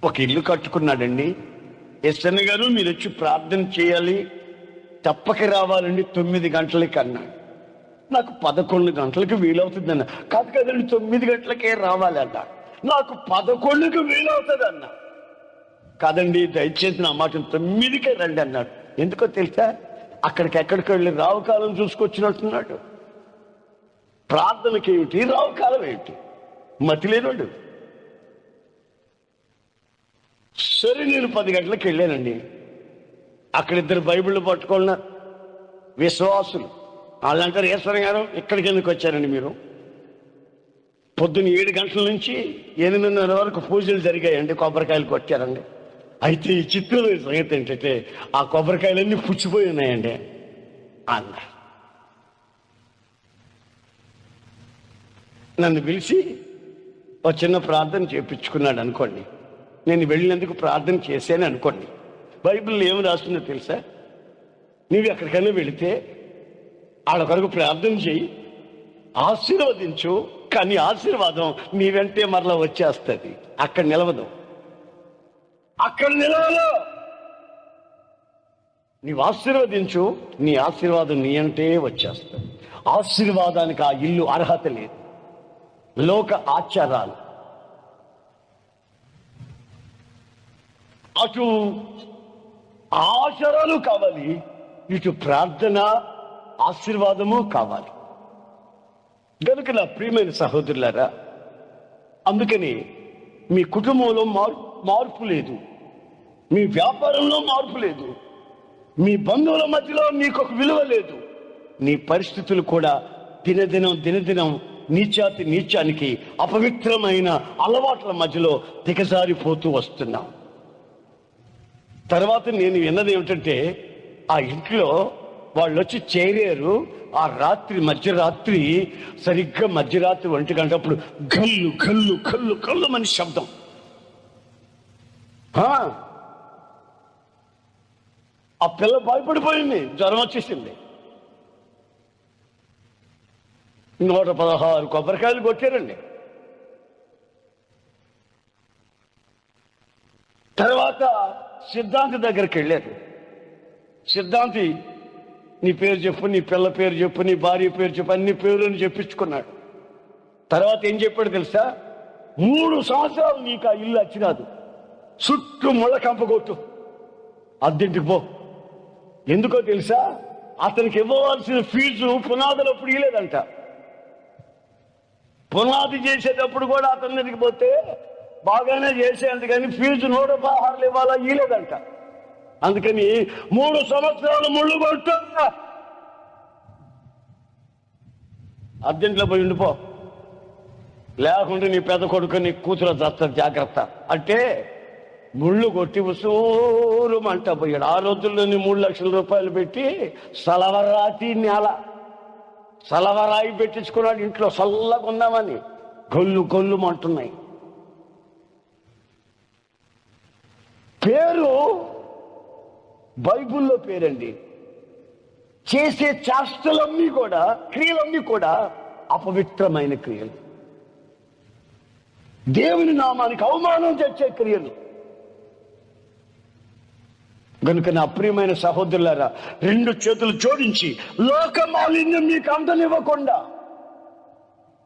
ఒక ఇల్లు కట్టుకున్నాడండి. ఎస్ఎన్ గారు మీరు వచ్చి ప్రార్థన చేయాలి, తప్పక రావాలండి 9 గంటలకి అన్నాడు. నాకు 11 గంటలకు వీలవుతుంది అన్న. కాదు కదండి 9 గంటలకే రావాలి అన్న. నాకు 11కి వీలవుతుంది అన్న. కాదండి దయచేసి నా మాట 9కే రండి అన్నాడు. ఎందుకో తెలుసా, ఎక్కడికి వెళ్ళి రావుకాలం చూసుకొచ్చినట్టున్నాడు. ప్రార్థనకి ఏమిటి, రావుకాలం ఏమిటి, మతిలేనాడు. సరే నేను 10 గంటలకు వెళ్ళానండి. అక్కడ 2 బైబిళ్ళు పట్టుకున్నారు విశ్వాసులు. వాళ్ళంటారు, ఈశ్వరం గారు ఇక్కడికి ఎందుకు వచ్చారండి మీరు? పొద్దున్న 7 గంటల నుంచి 8:30 వరకు పూజలు జరిగాయండి, కొబ్బరికాయలు కొట్టారండి. అయితే ఈ చిత్రమైన సంగతి ఏంటంటే ఆ కొబ్బరికాయలన్నీ పుచ్చిపోయి ఉన్నాయండి అన్న. నన్ను పిలిచి ఒక చిన్న ప్రార్థన చేయించుకున్నాడు అనుకోండి. నేను వెళ్ళినందుకు ప్రార్థన చేశాను అనుకోండి. బైబిల్లో ఏమి రాస్తుందో తెలుసా, నీవు ఎక్కడికైనా వెళితే వాళ్ళ కొరకు ప్రార్థన చేయి, ఆశీర్వదించు, కానీ ఆశీర్వాదం నీ వెంటే మరలా వచ్చేస్తుంది. అక్కడ నిలవదు, అక్కడ నిలవదు. నీవు ఆశీర్వదించు, నీ ఆశీర్వాదం నీ అంటే వచ్చేస్తుంది. ఆశీర్వాదానికి ఆ ఇల్లు అర్హత లేదు. లోక ఆచారాలు, అటు ఆచారాలు కావాలి, ఇటు ప్రార్థన ఆశీర్వాదము కావాలి. కనుక నా ప్రియమైన సహోదరులారా, అందుకని మీ కుటుంబంలో మార్పు లేదు, మీ వ్యాపారంలో మార్పు లేదు, మీ బంధువుల మధ్యలో మీకు ఒక విలువ లేదు. నీ పరిస్థితులు కూడా దినదినం నీచానికి అపవిత్రమైన అలవాట్ల మధ్యలో దిగజారిపోతూ వస్తున్నాం. తర్వాత నేను విన్నది ఏమిటంటే, ఆ ఇంట్లో వాళ్ళు వచ్చి చేరారు. ఆ మధ్యరాత్రి సరిగ్గా మధ్యరాత్రి 1 గంటప్పుడు గల్లు గల్లు కల్లు కల్లు అని శబ్దం. ఆ పిల్ల భయపడిపోయింది, జ్వరం వచ్చేసింది. 116 కొబ్బరికాయలు కొట్టారండి. తర్వాత సిద్ధాంతి దగ్గరికి వెళ్ళారు. సిద్ధాంతి, నీ పేరు చెప్పు, నీ పిల్ల పేరు చెప్పు, నీ భార్య పేరు చెప్పు, అన్ని పేర్లను చెప్పించుకున్నాడు. తర్వాత ఏం చెప్పాడు తెలుసా, 3 సంవత్సరాలు నీకు ఆ ఇల్లు వచ్చిరాదు, చుట్టూ ముళ్ళ కంపగొట్టు, అద్దెంటికి పో. ఎందుకో తెలుసా, అతనికి ఇవ్వవలసిన ఫీజు పునాదులప్పుడు ఇవ్వలేదంట. పునాది చేసేటప్పుడు కూడా అతని దగ్గరికి పోతే బాగానే చేసేంత, కానీ ఫీజు 116 ఇవ్వాలా ఇవ్వలేదంట. అందుకని 3 సంవత్సరాలు ముళ్ళు కొట్టు, అర్జెంట్లో పోయి ఉండిపో, లేకుంటే నీ పెద్ద కొడుకు నీ కూతురు చేస్తారు, జాగ్రత్త అంటే ముళ్ళు కొట్టి ఉసూరుమంట పోయాడు. ఆ రోజుల్లోని 3 లక్షల రూపాయలు పెట్టి సలవరాయి పెట్టించుకున్నాడు ఇంట్లో, చల్లగా ఉందామని. గొల్లు అంటున్నాయి. పేరు బైబుల్లో పేరండి. చేసే చేష్టలన్నీ కూడా, క్రియలన్నీ కూడా అపవిత్రమైన క్రియలు, దేవుని నామానికి అవమానం తెచ్చే క్రియలు. కనుక నా ప్రియమైన సహోదరులారా, 2 చేతులు జోడించి లోక మాలిన్యం మీకు అందనివ్వకుండా